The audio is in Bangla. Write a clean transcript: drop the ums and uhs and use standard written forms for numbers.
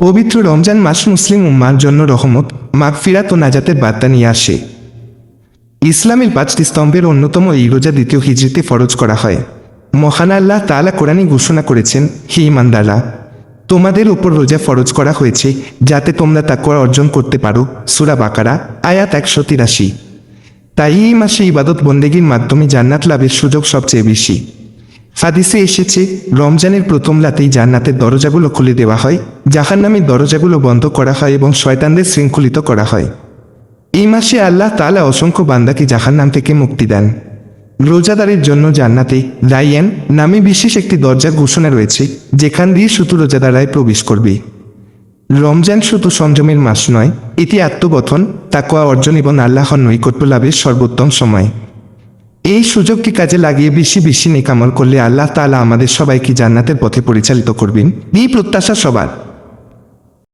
পবিত্র রমজান মাস মুসলিম উম্মার জন্য রহমত, মাগফিরাত ও নাজাতের বার্তা নিয়ে আসে। ইসলামের 5টি স্তম্ভের অন্যতম এই রোজা দ্বিতীয় হিজরিতে ফরজ করা হয়। মহান আল্লাহ তাআলা কোরআনে ঘোষণা করেছেন, হে ঈমানদাররা, তোমাদের উপর রোজা ফরজ করা হয়েছে যাতে তোমরা তাকওয়া অর্জন করতে পারো। সূরা বাকারা আয়াত 183। তাই এই মাসে ইবাদত বন্দেগীর মাধ্যমে জান্নাত লাভের সুযোগ সবচেয়ে বেশি। হাদিসে এসেছে, রমজানের প্রথম রাতেই জান্নাতের দরজাগুলো খুলে দেওয়া হয়, জাহান্নামের দরজাগুলো বন্ধ করা হয় এবং শয়তানদের শৃঙ্খলিত করা হয়। এই মাসে আল্লাহ তাআলা অসংখ্য বান্দাকে জাহান্নাম থেকে মুক্তি দেন। রোজাদারের জন্য জান্নাতে রাইয়ান নামে বিশেষ একটি দরজার ঘোষণা রয়েছে, যেখান দিয়ে শুধু রোজাদারাই প্রবেশ করবে। রমজান শুধু সংযমের মাস নয়, এটি আত্মগঠন, তাকওয়া অর্জন এবং আল্লাহর নৈকট্য লাভের সর্বোত্তম সময়। এই সুযোগকে কাজে লাগিয়ে বেশি বেশি নেক আমল করলে আল্লাহ তাআলা আমাদের সবাইকে জান্নাতের পথে পরিচালিত করবেন, এই প্রত্যাশা সবার।